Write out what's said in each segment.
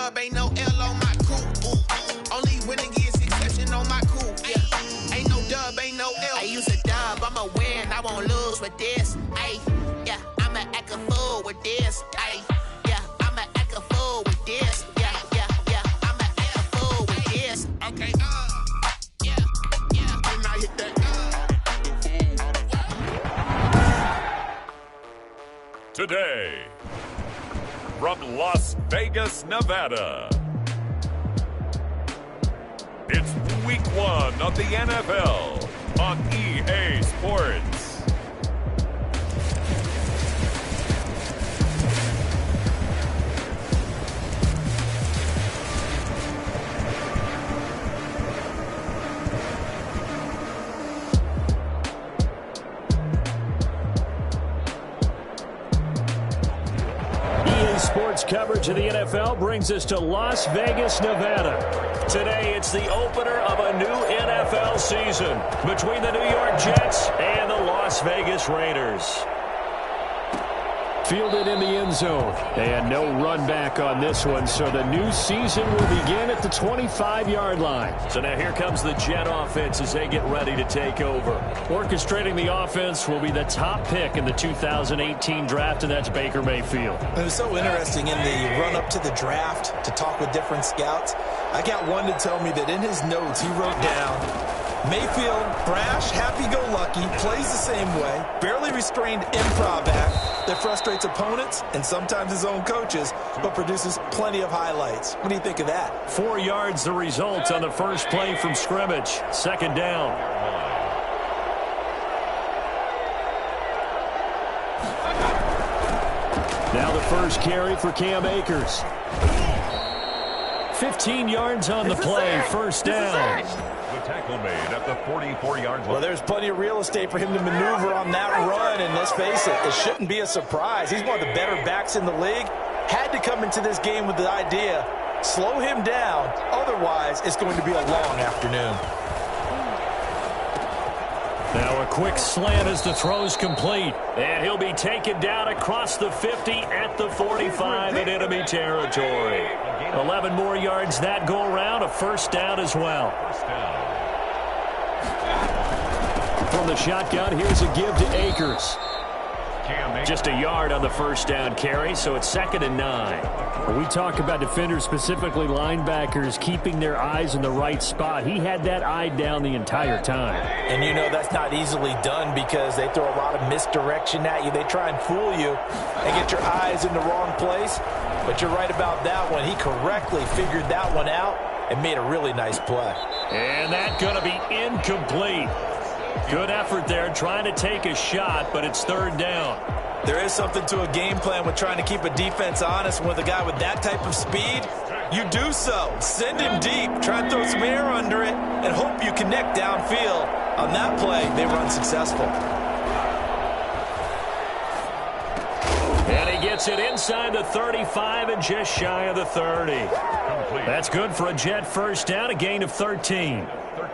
dub, ain't no L on my coupe. Only winning is exception on my coupe. Yeah. Ain't no dub, ain't no L. I use a dub, I'ma win, I won't lose with this. Ay, yeah, I'ma act a fool with this. Ay, yeah, I'ma act a fool with this. Yeah, I'ma act a fool with this. Okay, yeah, and I hit that. Today, from Las Vegas, Nevada, it's week 1 of the NFL on EA Sports. Sports coverage of the NFL brings us to Las Vegas, Nevada. Today, it's the opener of a new NFL season between the New York Jets and the Las Vegas Raiders. Fielded in the end zone. And no run back on this one, so the new season will begin at the 25-yard line. So now here comes the Jet offense as they get ready to take over. Orchestrating the offense will be the top pick in the 2018 draft, and that's Baker Mayfield. It was so interesting in the run-up to the draft to talk with different scouts. I got one to tell me that in his notes he wrote down, Mayfield, brash, happy-go-lucky, plays the same way, barely restrained improv act that frustrates opponents and sometimes his own coaches, but produces plenty of highlights. What do you think of that? 4 yards the result on the first play from scrimmage. Second down. Now the first carry for Cam Akers. 15 yards on the play, first down. The tackle made at the 44-yard line. Well, there's plenty of real estate for him to maneuver on that run, and let's face it, it shouldn't be a surprise. He's one of the better backs in the league. Had to come into this game with the idea, slow him down, otherwise it's going to be a long afternoon. Now a quick slant as the throw's complete. And he'll be taken down across the 50 at the 45 in enemy territory. 11 more yards that go around, a first down as well. From the shotgun, here's a give to Akers. Just a yard on the first down carry, so it's 2nd and 9. When we talk about defenders, specifically linebackers, keeping their eyes in the right spot, he had that eye down the entire time. And you know that's not easily done because they throw a lot of misdirection at you. They try and fool you and get your eyes in the wrong place. But you're right about that one. He correctly figured that one out and made a really nice play. And that's going to be incomplete. Good effort there, trying to take a shot, but it's 3rd down. There is something to a game plan with trying to keep a defense honest. With a guy with that type of speed, you do so. Send him deep, try and throw some air under it, and hope you connect downfield. On that play, they were unsuccessful. And he gets it inside the 35 and just shy of the 30. That's good for a Jet first down, a gain of 13.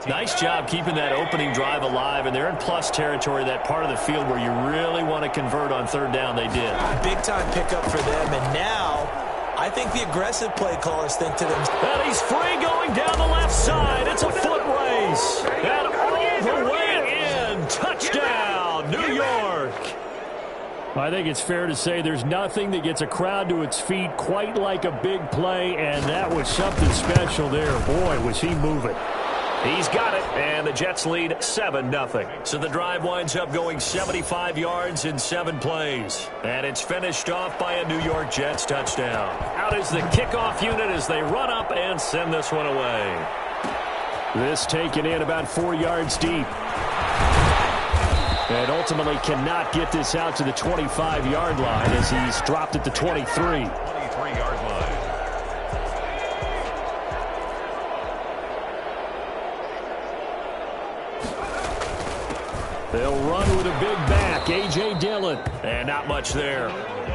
Nice job keeping that opening drive alive, and they're in plus territory, that part of the field where you really want to convert on 3rd down. They did. Big-time pickup for them, and now I think the aggressive play callers think to them. And he's free going down the left side. It's a foot race. And all the way in. Touchdown, New York. I think it's fair to say there's nothing that gets a crowd to its feet quite like a big play, and that was something special there. Boy, was he moving. He's got it, and the Jets lead 7-0. So the drive winds up going 75 yards in 7 plays. And it's finished off by a New York Jets touchdown. Out is the kickoff unit as they run up and send this one away. This taken in about 4 yards deep. And ultimately cannot get this out to the 25-yard line as he's dropped at the 23. 23-yard line. They'll run with a big back, A.J. Dillon. And not much there.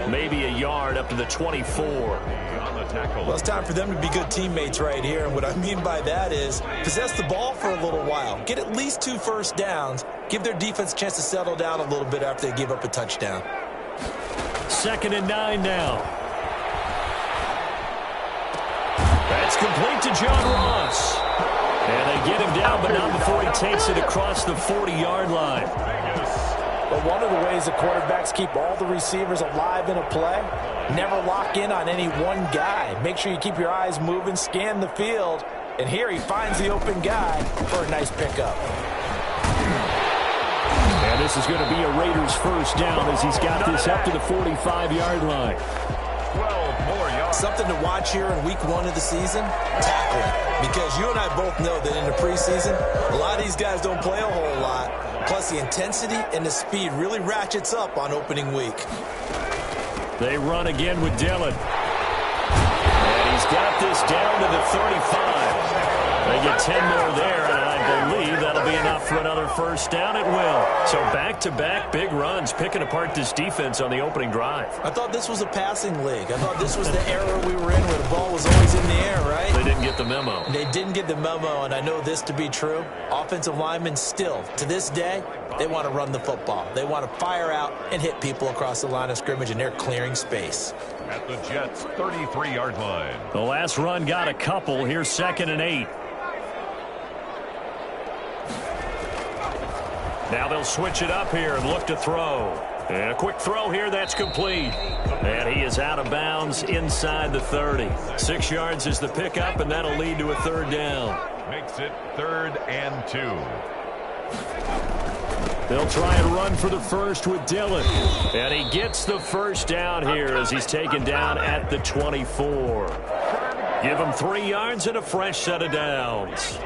Maybe a yard up to the 24. Well, it's time for them to be good teammates right here. And what I mean by that is possess the ball for a little while. Get at least 2 first downs. Give their defense a chance to settle down a little bit after they give up a touchdown. 2nd and 9 now. It's complete to John Ross. And they get him down, but not before he takes it across the 40-yard line. But one of the ways the quarterbacks keep all the receivers alive in a play, never lock in on any one guy. Make sure you keep your eyes moving, scan the field. And here he finds the open guy for a nice pickup. And this is going to be a Raiders first down as he's got this up to the 45-yard line. 12 more yards. Something to watch here in week 1 of the season, tackling. Because you and I both know that in the preseason, a lot of these guys don't play a whole lot. Plus, the intensity and the speed really ratchets up on opening week. They run again with Dillon. And he's got this down to the 35. They get 10 more there, and I believe that'll be enough for another first down. It will. So back-to-back big runs, picking apart this defense on the opening drive. I thought this was a passing league. I thought this was the era we were in where the ball was always in the air, right? They didn't get the memo. They didn't get the memo, and I know this to be true. Offensive linemen still, to this day, they want to run the football. They want to fire out and hit people across the line of scrimmage, and they're clearing space. At the Jets' 33-yard line. The last run got a couple. Here's 2nd and 8. Now they'll switch it up here and look to throw. And a quick throw here, that's complete. And he is out of bounds inside the 30. 6 yards is the pickup, and that'll lead to a third down. Makes it 3rd and 2. They'll try and run for the first with Dillon. And he gets the first down here as he's taken down at the 24. Give him 3 yards and a fresh set of downs.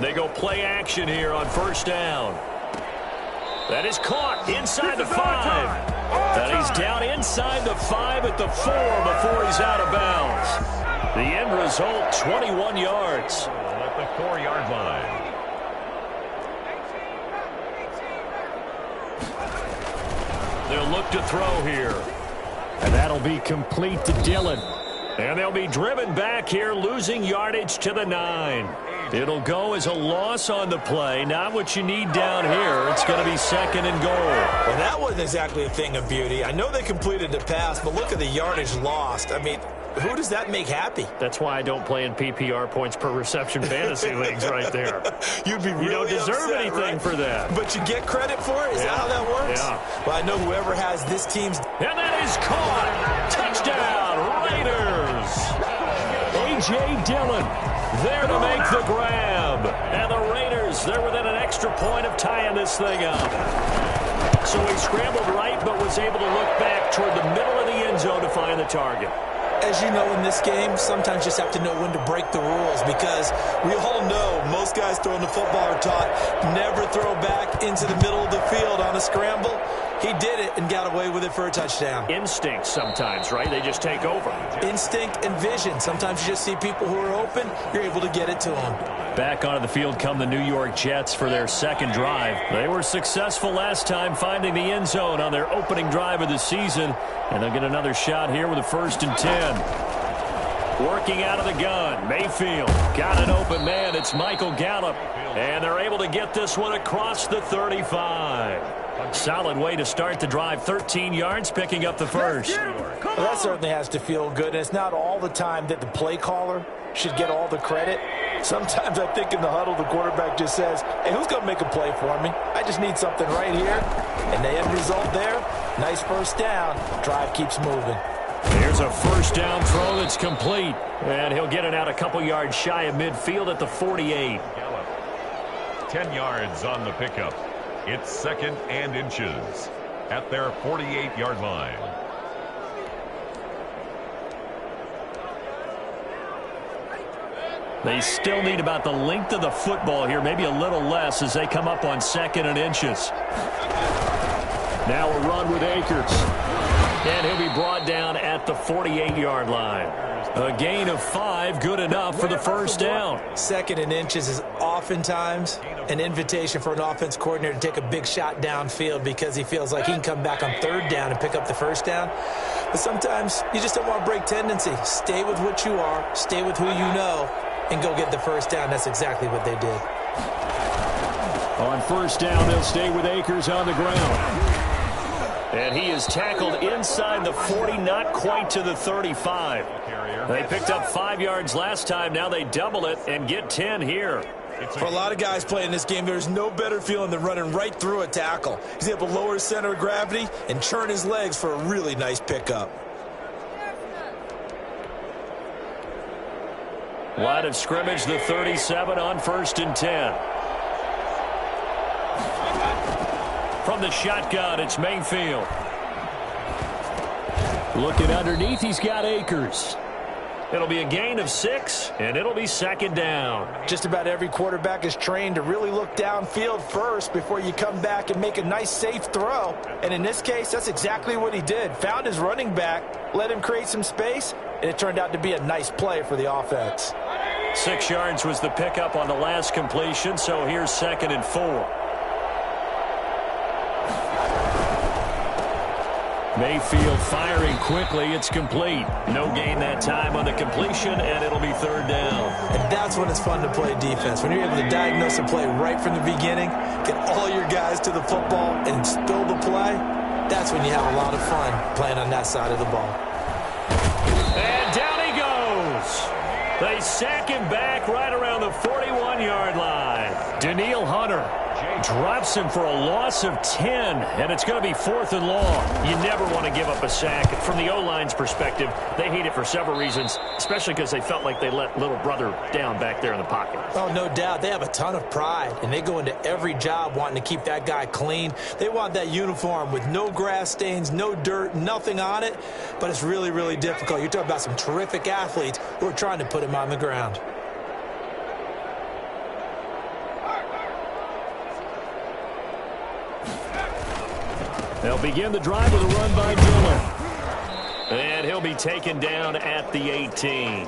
They go play action here on first down. That is caught inside the 5. And he's down inside the 5 at the 4 before he's out of bounds. The end result, 21 yards. At the 4-yard line. They'll look to throw here. And that'll be complete to Dillon. And they'll be driven back here, losing yardage to the 9. It'll go as a loss on the play. Not what you need down here. It's going to be 2nd and goal. Well, that wasn't exactly a thing of beauty. I know they completed the pass, but look at the yardage lost. I mean, who does that make happy? That's why I don't play in PPR points per reception fantasy leagues right there. You'd be really You don't deserve upset, anything right? for that. But you get credit for it? Is that how that works? Yeah. Well, I know whoever has this team's... And that is caught. Touchdown, Raiders. A.J. Dillon there to make the grab. And the Raiders, they're within an extra point of tying this thing up. So he scrambled right, but was able to look back toward the middle of the end zone to find the target. As you know, in this game, sometimes you just have to know when to break the rules because we all know most guys throwing the football are taught never throw back into the middle of the field on a scramble. He did it and got away with it for a touchdown. Instinct sometimes, right? They just take over. Instinct and vision. Sometimes you just see people who are open, you're able to get it to them. Back onto the field come the New York Jets for their second drive. They were successful last time finding the end zone on their opening drive of the season. And they'll get another shot here with a 1st and 10. Working out of the gun. Mayfield got an open man. It's Michael Gallup. And they're able to get this one across the 35. Solid way to start the drive. 13 yards, picking up the first. Well, that certainly has to feel good. And it's not all the time that the play caller should get all the credit. Sometimes I think in the huddle, the quarterback just says, hey, who's going to make a play for me? I just need something right here. And the end result there, nice first down. Drive keeps moving. Here's a first down throw that's complete. And he'll get it out a couple yards shy of midfield at the 48. 10 yards on the pickup. It's 2nd and inches at their 48-yard line. They still need about the length of the football here, maybe a little less as they come up on 2nd and inches. Now a run with Akers. And he'll be brought down at the 48-yard line. A gain of 5, good enough for the first down. 2nd and inches is oftentimes an invitation for an offense coordinator to take a big shot downfield because he feels like he can come back on 3rd down and pick up the first down. But sometimes you just don't want to break tendency. Stay with what you are, stay with who you know, and go get the first down. That's exactly what they did. On first down, they'll stay with Akers on the ground. And he is tackled inside the 40, not quite to the 35. They picked up 5 yards last time. Now they double it and get 10 here. For a lot of guys playing this game, there's no better feeling than running right through a tackle. He's able to lower his center of gravity and churn his legs for a really nice pickup. Line of scrimmage, the 37 on 1st and 10. From the shotgun, it's Mayfield. Looking underneath, he's got Akers. It'll be a gain of 6, and it'll be 2nd down. Just about every quarterback is trained to really look downfield first before you come back and make a nice, safe throw. And in this case, that's exactly what he did. Found his running back, let him create some space, and it turned out to be a nice play for the offense. 6 yards was the pickup on the last completion, so here's 2nd and 4. Mayfield firing quickly. It's complete. No gain that time on the completion, and it'll be 3rd down. And that's when it's fun to play defense. When you're able to diagnose a play right from the beginning, get all your guys to the football, and spill the play, that's when you have a lot of fun playing on that side of the ball. And down he goes. They sack him back right around the 41-yard line. Danielle Hunter drops him for a loss of 10, and it's going to be 4th and long. You never want to give up a sack. From the O-line's perspective, they hate it for several reasons, especially because they felt like they let little brother down back there in the pocket. Oh, no doubt. They have a ton of pride, and they go into every job wanting to keep that guy clean. They want that uniform with no grass stains, no dirt, nothing on it, but it's really, really difficult. You're talking about some terrific athletes who are trying to put him on the ground. They'll begin the drive with a run by Dillon. And he'll be taken down at the 18.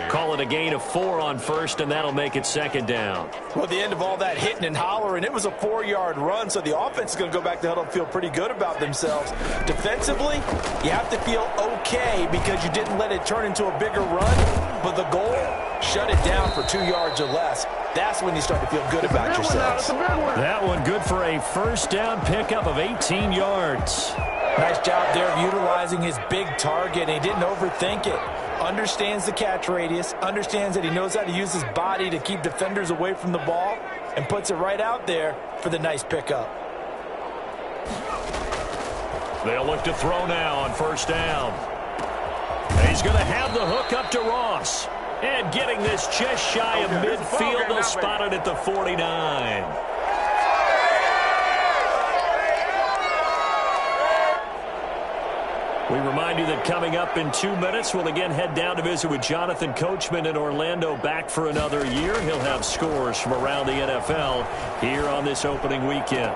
Call it a gain of 4 on 1st, and that'll make it 2nd down. Well, at the end of all that hitting and hollering, it was a 4-yard run, so the offense is going to go back to huddle and feel pretty good about themselves. Defensively, you have to feel okay because you didn't let it turn into a bigger run, but the goal, shut it down for 2 yards or less. That's when you start to feel good about yourselves. That one good for a 1st down pickup of 18 yards. Nice job there of utilizing his big target. He didn't overthink it. Understands the catch radius, understands that he knows how to use his body to keep defenders away from the ball, and puts it right out there for the nice pickup. They'll look to throw now on 1st down. And he's going to have the hook up to Ross. And getting this just shy of midfield, they'll spot it at the 49. We remind you that coming up in 2 minutes, we'll again head down to visit with Jonathan Coachman in Orlando, back for another year. He'll have scores from around the NFL here on this opening weekend.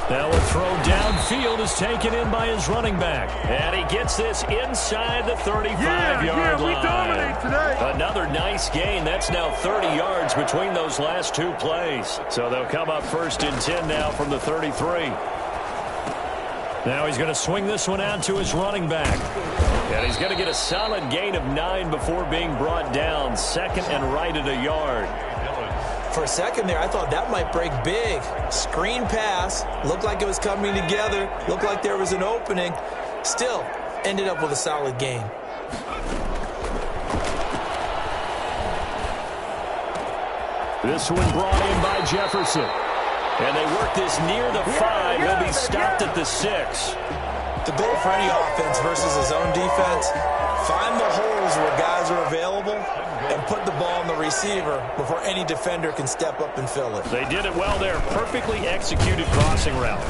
Now a throw downfield is taken in by his running back. And he gets this inside the 35-yard line. We dominate today. Another nice gain. That's now 30 yards between those last 2 plays. So they'll come up 1st and 10 now from the 33. Now he's going to swing this one out to his running back. And he's going to get a solid gain of 9 before being brought down. 2nd and right at a yard. For a second there, I thought that might break big. Screen pass. Looked like it was coming together. Looked like there was an opening. Still, ended up with a solid gain. This one brought in by Jefferson. And they work this near the 5. He'll be stopped at the 6. The goal for any offense versus his own defense, find the holes where guys are available and put the ball on the receiver before any defender can step up and fill it. They did it well there. Perfectly executed crossing route.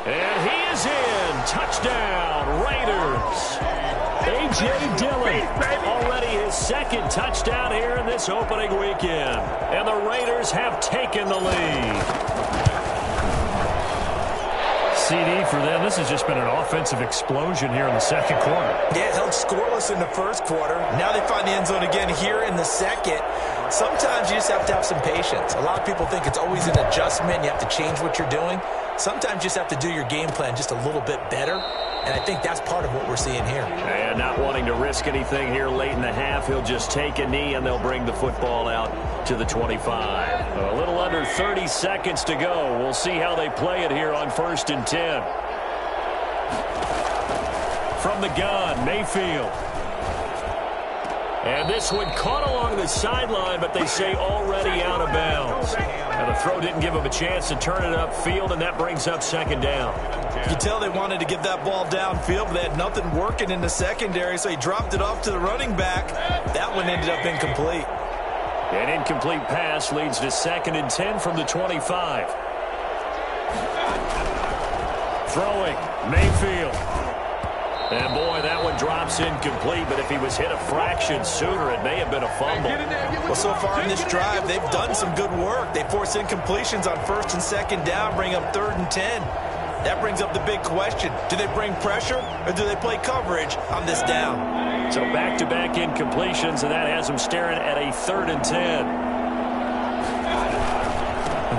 And he is in. Touchdown, Raiders. A.J. Dillon, already his 2nd touchdown here in this opening weekend. And the Raiders have taken the lead. CD for them. This has just been an offensive explosion here in the 2nd quarter. Yeah, held scoreless in the 1st quarter. Now they find the end zone again here in the 2nd. Sometimes you just have to have some patience. A lot of people think it's always an adjustment. You have to change what you're doing. Sometimes you just have to do your game plan just a little bit better. And I think that's part of what we're seeing here. And not wanting to risk anything here late in the half, he'll just take a knee and they'll bring the football out to the 25. A little under 30 seconds to go. We'll see how they play it here on 1st and 10. from the gun, Mayfield. And this one caught along the sideline, but they say already out of bounds. And the throw didn't give him a chance to turn it upfield, and that brings up second down. You can tell they wanted to get that ball downfield, but they had nothing working in the secondary, so he dropped it off to the running back. That one ended up incomplete. An incomplete pass leads to 2nd and 10 from the 25. Throwing, Mayfield. And, boy, that one drops incomplete, but if he was hit a fraction sooner, it may have been a fumble. Well, so far in this drive, they've done some good work. They force incompletions on 1st and 2nd down, bring up 3rd and 10. That brings up the big question. Do they bring pressure, or do they play coverage on this down? So back-to-back incompletions, and that has them staring at a 3rd and 10.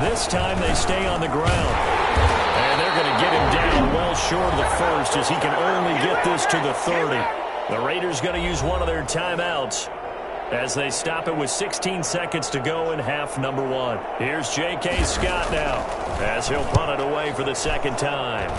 This time they stay on the ground. And they're going to get him down well short of the first as he can only get this to the 30. The Raiders going to use one of their timeouts as they stop it with 16 seconds to go in half number 1. Here's J.K. Scott now as he'll punt it away for the second time.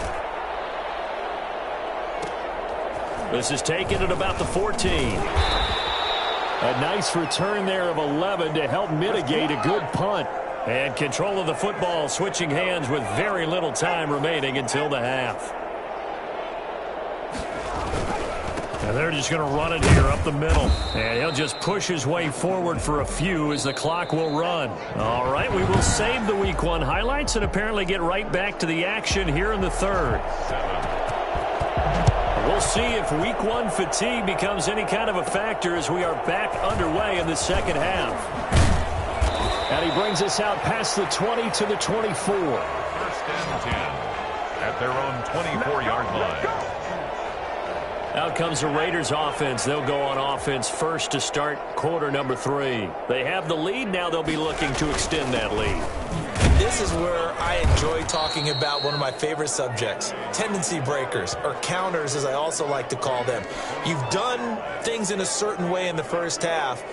This is taken at about the 14. A nice return there of 11 to help mitigate a good punt. And control of the football switching hands with very little time remaining until the half. And they're just going to run it here up the middle. And he'll just push his way forward for a few as the clock will run. All right, we will save the Week 1 highlights and apparently get right back to the action here in the 3rd. We'll see if Week 1 fatigue becomes any kind of a factor as we are back underway in the second half. And he brings us out past the 20 to the 24. 1st and 10 at their own 24-yard line. Out comes the Raiders offense. They'll go on offense first to start quarter number 3. They have the lead. Now they'll be looking to extend that lead. This is where I enjoy talking about one of my favorite subjects, tendency breakers, or counters as I also like to call them. You've done things in a certain way in the first half,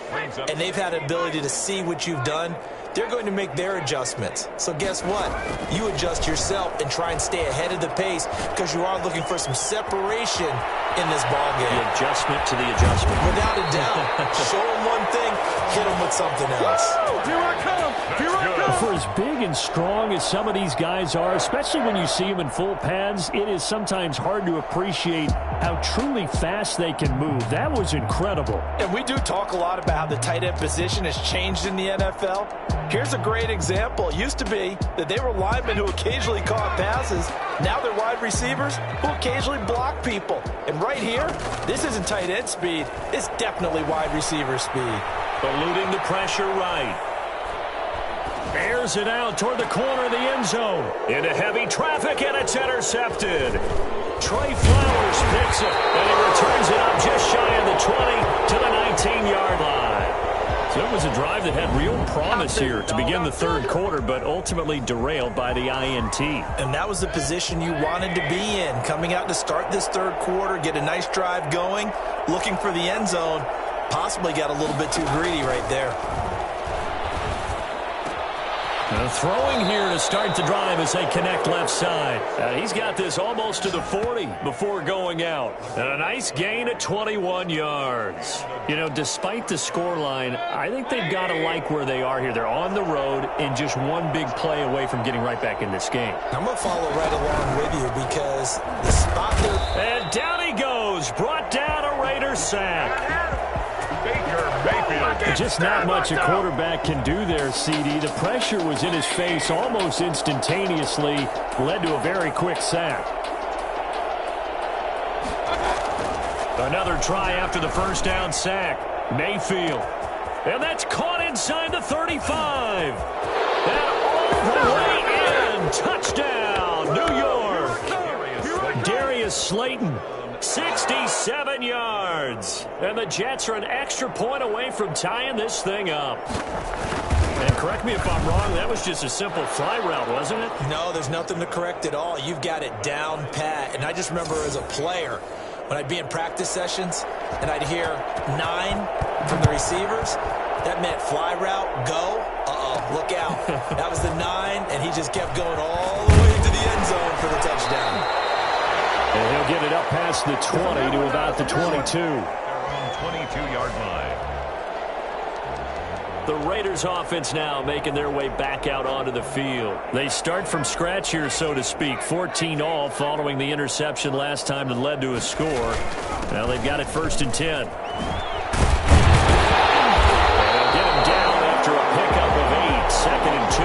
and they've had an ability to see what you've done. They're going to make their adjustments. So guess what? You adjust yourself and try and stay ahead of the pace because you are looking for some separation in this ballgame. The adjustment to the adjustment. Without a doubt. Show them one thing, hit them with something else. Here I come! Here I come! For as big and strong as some of these guys are, especially when you see them in full pads, it is sometimes hard to appreciate how truly fast they can move. That was incredible. And we do talk a lot about how the tight end position has changed in the NFL. Here's a great example. It used to be that they were linemen who occasionally caught passes. Now they're wide receivers who occasionally block people. And right here, this isn't tight end speed. It's definitely wide receiver speed. Eluding the pressure right. Airs it out toward the corner of the end zone. Into heavy traffic, and it's intercepted. Trey Flowers picks it, and he returns it up just shy of the 20 to the 19-yard line. So it was a drive that had real promise here to begin the 3rd quarter, but ultimately derailed by the INT. And that was the position you wanted to be in, coming out to start this 3rd quarter, get a nice drive going, looking for the end zone. Possibly got a little bit too greedy right there. Throwing here to start the drive as they connect left side. He's got this almost to the 40 before going out. And a nice gain of 21 yards. You know, despite the scoreline, I think they've got to like where they are here. They're on the road and just one big play away from getting right back in this game. I'm going to follow right along with you because the spot there... And down he goes. Brought down a Raiders sack. Just not much a quarterback can do there, CD. The pressure was in his face almost instantaneously, led to a very quick sack. Another try after the first down sack. Mayfield. And that's caught inside the 35. And all the way in. Touchdown, New York. Darius Slayton. 67 yards. And the Jets are an extra point away from tying this thing up. And correct me if I'm wrong, that was just a simple fly route, wasn't it? No, there's nothing to correct at all. You've got it down pat. And I just remember as a player, when I'd be in practice sessions and I'd hear 9 from the receivers, that meant fly route, go, look out. That was the 9, and he just kept going all the way to the end zone for the touchdown. And he'll get it up past the 20 to about the 22. Their own 22-yard line. The Raiders offense now making their way back out onto the field. They start from scratch here, so to speak. 14 all following the interception last time that led to a score. Now they've got it 1st and 10. And they'll get him down after a pickup of 8. 2nd and 2.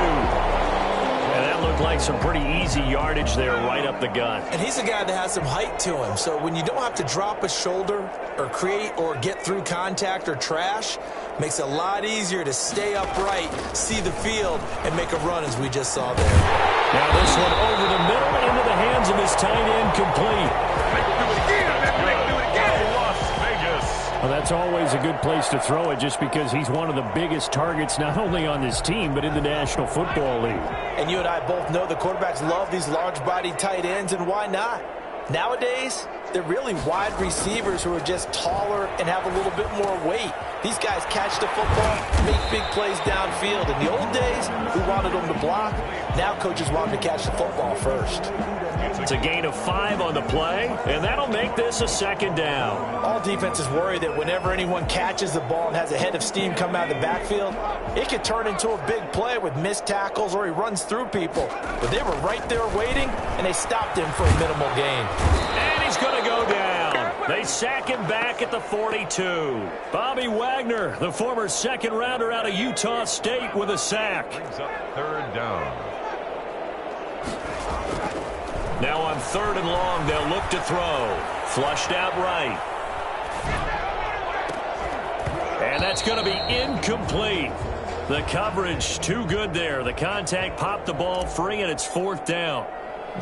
And that looked like some pretty easy yardage there right up the gut. And he's a guy that has some height to him. So when you don't have to drop a shoulder or create or get through contact or trash, makes it a lot easier to stay upright, see the field, and make a run as we just saw there. Now this one over the middle into the hands of his tight end, complete. Well, that's always a good place to throw it just because he's one of the biggest targets not only on this team but in the National Football League. And you and I both know the quarterbacks love these large-bodied tight ends, and why not? Nowadays, they're really wide receivers who are just taller and have a little bit more weight. These guys catch the football, make big plays downfield. In the old days, we wanted them to block. Now coaches want them to catch the football first. It's a gain of 5 on the play, and that'll make this a 2nd down. All defenses worry that whenever anyone catches the ball and has a head of steam come out of the backfield, it could turn into a big play with missed tackles or he runs through people. But they were right there waiting, and they stopped him for a minimal gain. And he's going to go down. They sack him back at the 42. Bobby Wagner, the former 2nd-rounder out of Utah State, with a sack. Brings up 3rd down. Now on 3rd and long, they'll look to throw. Flushed out right. And that's going to be incomplete. The coverage too good there. The contact popped the ball free, and it's 4th down.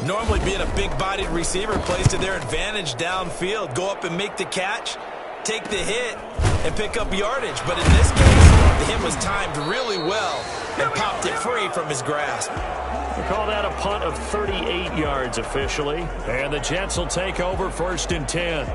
Normally being a big-bodied receiver plays to their advantage downfield. Go up and make the catch, take the hit, and pick up yardage. But in this case, the hit was timed really well and popped it free from his grasp. We call that a punt of 38 yards officially. And the Jets will take over 1st and 10.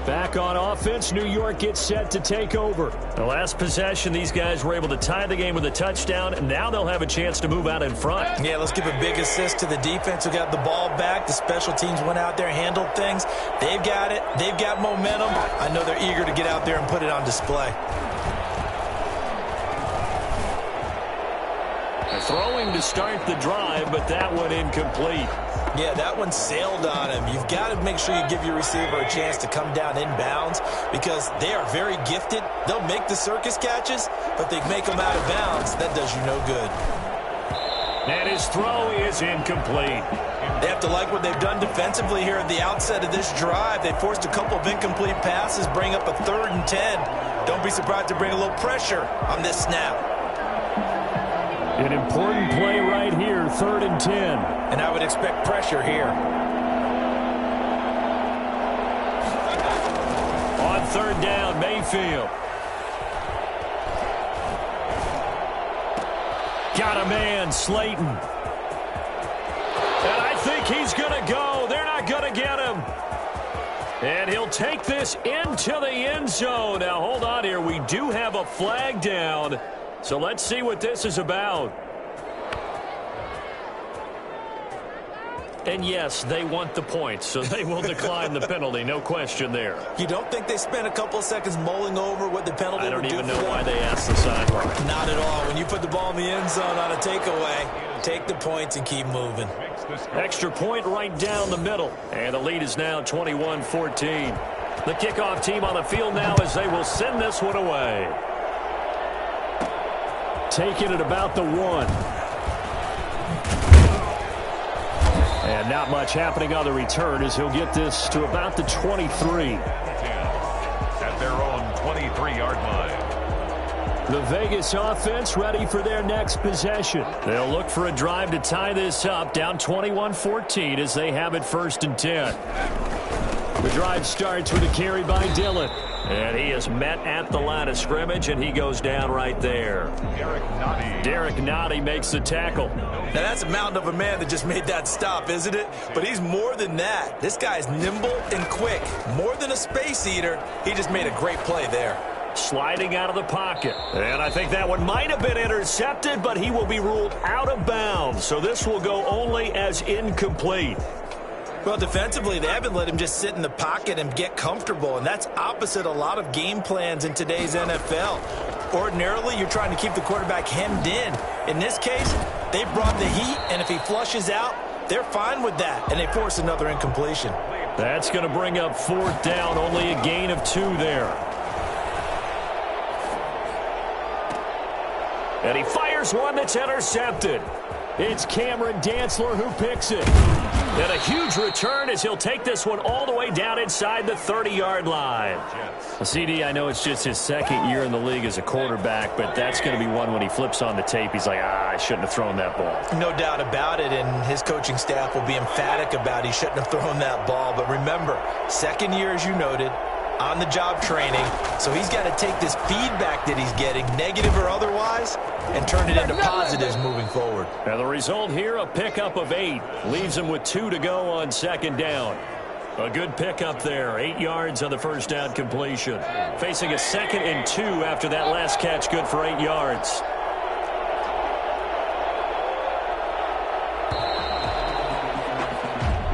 Back on offense, New York gets set to take over. The last possession, these guys were able to tie the game with a touchdown, and now they'll have a chance to move out in front. Yeah, let's give a big assist to the defense who got the ball back. The special teams went out there, handled things. They've got it. They've got momentum. I know they're eager to get out there and put it on display. Throwing to start the drive, but that one incomplete. Yeah, that one sailed on him. You've got to make sure you give your receiver a chance to come down inbounds because they are very gifted. They'll make the circus catches, but they make them out of bounds. That does you no good. And his throw is incomplete. They have to like what they've done defensively here at the outset of this drive. They forced a couple of incomplete passes, bring up a 3rd and 10. Don't be surprised to bring a little pressure on this snap. An important play right here, 3rd and 10. And I would expect pressure here. On 3rd down, Mayfield. Got a man, Slayton. And I think he's going to go. They're not going to get him. And he'll take this into the end zone. Now, hold on here. We do have a flag down. So let's see what this is about. And yes, they want the points, so they will decline the penalty. No question there. You don't think they spent a couple of seconds mulling over what the penalty would do? I don't even know why they asked the sideline. Not at all. When you put the ball in the end zone on a takeaway, take the points and keep moving. Extra point right down the middle. And the lead is now 21-14. The kickoff team on the field now as they will send this one away. Taking it about the 1. And not much happening on the return as he'll get this to about the 23. At their own 23-yard line. The Vegas offense ready for their next possession. They'll look for a drive to tie this up, down 21-14 as they have it 1st and 10. The drive starts with a carry by Dillon. And he is met at the line of scrimmage, and he goes down right there. Derek Nottie makes the tackle. Now, that's a mountain of a man that just made that stop, isn't it? But he's more than that. This guy's nimble and quick. More than a space eater, he just made a great play there. Sliding out of the pocket. And I think that one might have been intercepted, but he will be ruled out of bounds. So this will go only as incomplete. Well, defensively, they haven't let him just sit in the pocket and get comfortable, and that's opposite a lot of game plans in today's NFL. Ordinarily, you're trying to keep the quarterback hemmed in. In this case, they brought the heat, and if he flushes out, they're fine with that, and they force another incompletion. That's going to bring up 4th down, only a gain of 2 there. And he fires one that's intercepted. It's Cameron Dantzler who picks it. And a huge return as he'll take this one all the way down inside the 30-yard line. CD, I know it's just his 2nd year in the league as a quarterback, but that's going to be one when he flips on the tape. He's like, I shouldn't have thrown that ball. No doubt about it, and his coaching staff will be emphatic about he shouldn't have thrown that ball. But remember, 2nd year, as you noted, on-the-job training, so he's got to take this feedback that he's getting, negative or otherwise, and turn it into positives moving forward. And the result here, a pickup of 8. Leaves him with 2 to go on 2nd down. A good pickup there, 8 yards on the 1st down completion. Facing a 2nd and 2 after that last catch, good for 8 yards.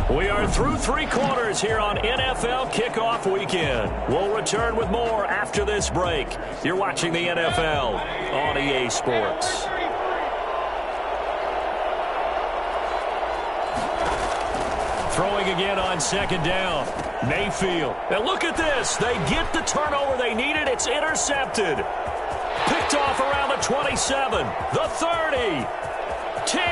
We are through 3 quarters here on NFL Kickoff Weekend. We'll return with more after this break. You're watching the NFL on EA Sports. Throwing again on 2nd down. Mayfield. And look at this. They get the turnover they needed. It's intercepted. Picked off around the 27, the 30, 10.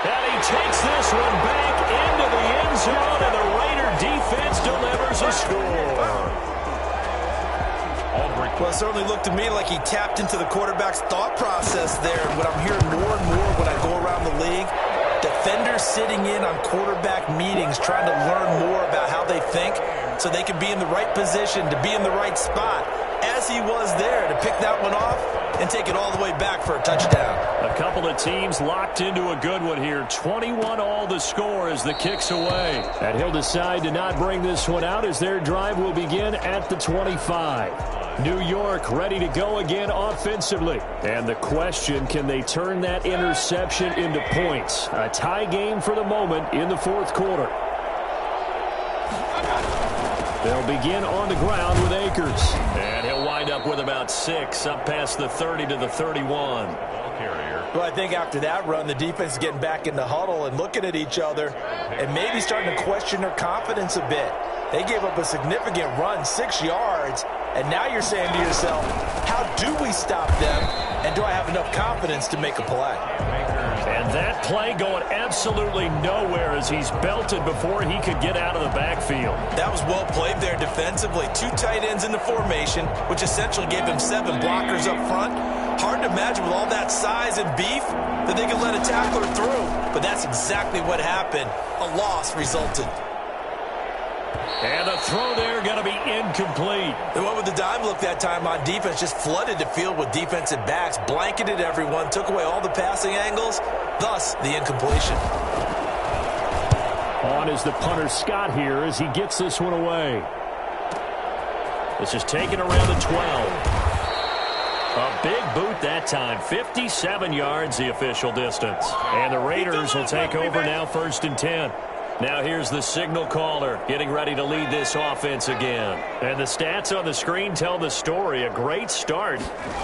And he takes this one back into the end zone, and the Raider defense delivers a score. Well, it certainly looked to me like he tapped into the quarterback's thought process there. And what I'm hearing more and more when I go around the league, defenders sitting in on quarterback meetings trying to learn more about how they think so they can be in the right position to be in the right spot, as he was there to pick that one off and take it all the way back for a touchdown. A couple of teams locked into a good one here. 21-all the score as the kick's away. And he'll decide to not bring this one out as their drive will begin at the 25. New York ready to go again offensively. And the question, can they turn that interception into points? A tie game for the moment in the 4th quarter. They'll begin on the ground with Akers. And he'll wind up with about 6, up past the 30 to the 31. Well, I think after that run, the defense is getting back in the huddle and looking at each other and maybe starting to question their confidence a bit. They gave up a significant run, 6 yards, and now you're saying to yourself, how do we stop them, and do I have enough confidence to make a play? And that play going absolutely nowhere as he's belted before he could get out of the backfield. That was well played there defensively. 2 tight ends in the formation, which essentially gave him 7 blockers up front. Hard to imagine with all that size and beef that they could let a tackler through. But that's exactly what happened. A loss resulted. And a throw there going to be incomplete. The one with the dime look that time on defense just flooded the field with defensive backs, blanketed everyone, took away all the passing angles, thus the incompletion. On is the punter Scott here as he gets this one away. This is taken around the 12. A big boot that time, 57 yards the official distance. And the Raiders will take over now 1st and 10. Now here's the signal caller getting ready to lead this offense again. And the stats on the screen tell the story. A great start.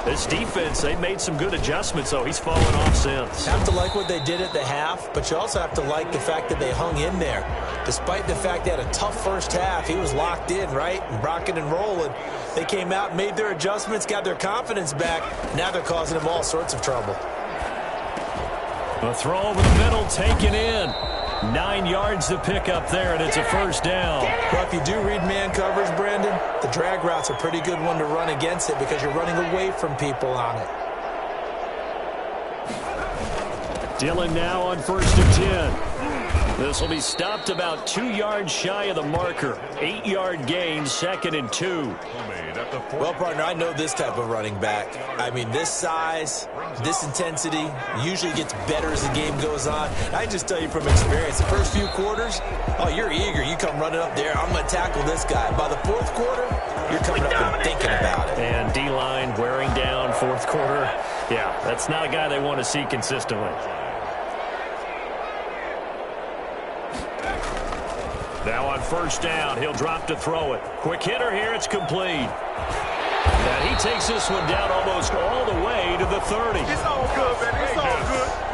This defense, they've made some good adjustments, though. He's fallen off since. Have to like what they did at the half, but you also have to like the fact that they hung in there. Despite the fact they had a tough first half, he was locked in, right? And rocking and rolling. They came out, made their adjustments, got their confidence back. Now they're causing him all sorts of trouble. A throw over the middle, taken in. 9 yards to pick up there, and it's a 1st down. Well, if you do read man coverage, Brandon, the drag route's a pretty good one to run against it because you're running away from people on it. Dillon now on 1st and 10. This will be stopped about 2 yards shy of the marker. 8-yard gain, 2nd and 2. Well, partner, I know this type of running back. I mean, this size, this intensity usually gets better as the game goes on. I just tell you from experience, the first few quarters, oh, you're eager. You come running up there, I'm going to tackle this guy. By the 4th quarter, you're coming up and thinking about it. And D-line wearing down 4th quarter. Yeah, that's not a guy they want to see consistently. first down. He'll drop to throw it. Quick hitter here. It's complete. And he takes this one down almost all the way to the 30. It's all good, man. It's all good.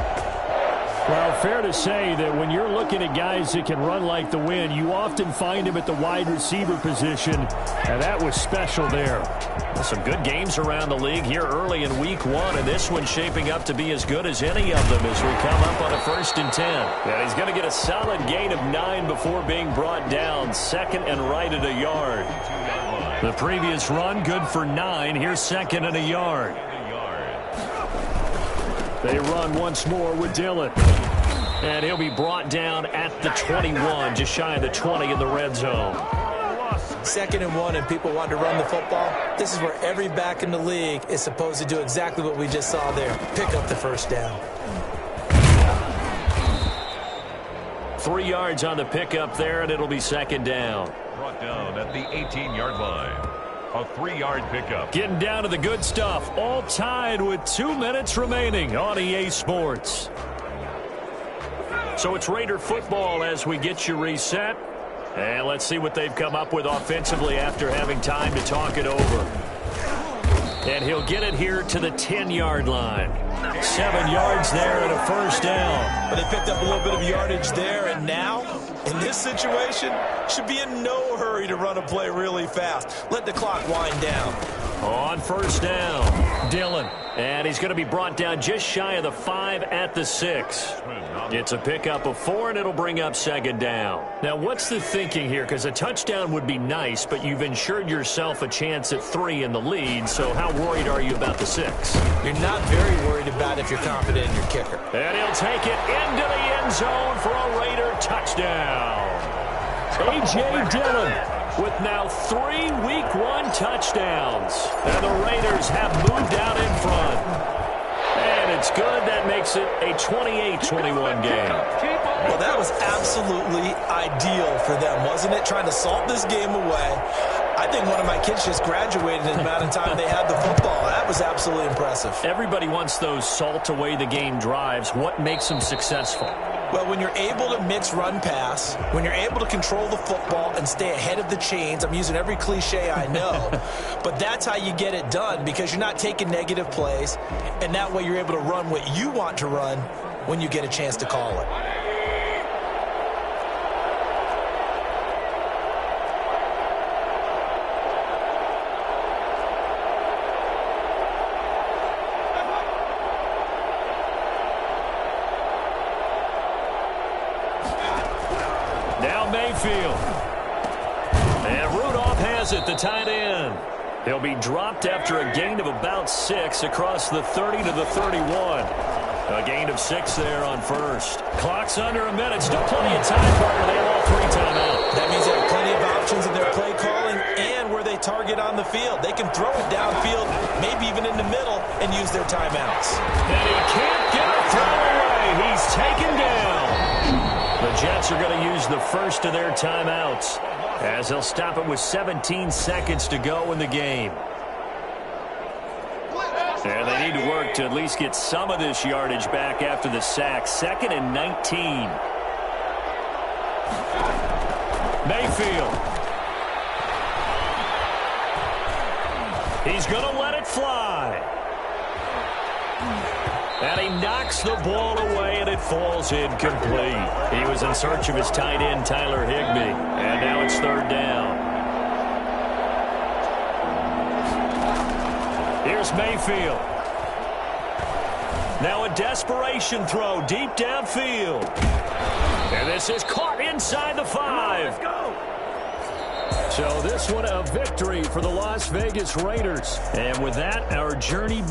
Well, fair to say that when you're looking at guys that can run like the wind, you often find him at the wide receiver position, and that was special there. Some good games around the league here early in week 1, and this one's shaping up to be as good as any of them as we come up on a 1st and 10. And he's going to get a solid gain of 9 before being brought down, 2nd and right at a yard. The previous run, good for 9. Here's 2nd and a yard. They run once more with Dillon. And he'll be brought down at the 21, just shy of the 20 in the red zone. 2nd and 1, and people want to run the football. This is where every back in the league is supposed to do exactly what we just saw there. Pick up the first down. 3 yards on the pickup there, and it'll be 2nd down. Brought down at the 18-yard line. A 3-yard pickup. Getting down to the good stuff. All tied with 2 minutes remaining on EA Sports. So it's Raider football as we get you reset. And let's see what they've come up with offensively after having time to talk it over. And he'll get it here to the 10-yard line. 7 yards there and a first down. But they picked up a little bit of yardage there, and now, in this situation, should be in no hurry to run a play really fast. Let the clock wind down. On first down, Dillon. And he's going to be brought down just shy of the 5 at the 6. It's a pickup of 4, and it'll bring up 2nd down. Now, what's the thinking here? Because a touchdown would be nice, but you've ensured yourself a chance at 3 in the lead, so how worried are you about the 6? You're not very worried about if you're confident in your kicker. And he'll take it into the end zone for a Raider touchdown. A.J. Dillon with now 3 Week 1 touchdowns. And the Raiders have moved out in front. And it's good. That makes it a 28-21 game. Well, that was absolutely ideal for them, wasn't it? Trying to salt this game away. I think one of my kids just graduated in the amount of time they had the football. That was absolutely impressive. Everybody wants those salt-away-the-game drives. What makes them successful? Well, when you're able to mix run-pass, when you're able to control the football and stay ahead of the chains, I'm using every cliche I know, but that's how you get it done because you're not taking negative plays, and that way you're able to run what you want to run when you get a chance to call it. Mayfield. And Rudolph has it, the tight end. He'll be dropped after a gain of about 6 across the 30 to the 31. A gain of 6 there on first. Clock's under a minute. Still plenty of time, partner. They have all 3 timeouts. That means they have plenty of options in their play calling and where they target on the field. They can throw it downfield, maybe even in the middle, and use their timeouts. And he can't get a throw away. He's taken down. The Jets are going to use the first of their timeouts as they'll stop it with 17 seconds to go in the game. And they need to work to at least get some of this yardage back after the sack. 2nd and 19. Mayfield. He's going to let it fly. And he knocks the ball away, and it falls incomplete. He was in search of his tight end, Tyler Higbee. And now it's 3rd down. Here's Mayfield. Now a desperation throw deep downfield. And this is caught inside the 5. Let's go. So this one a victory for the Las Vegas Raiders. And with that, our journey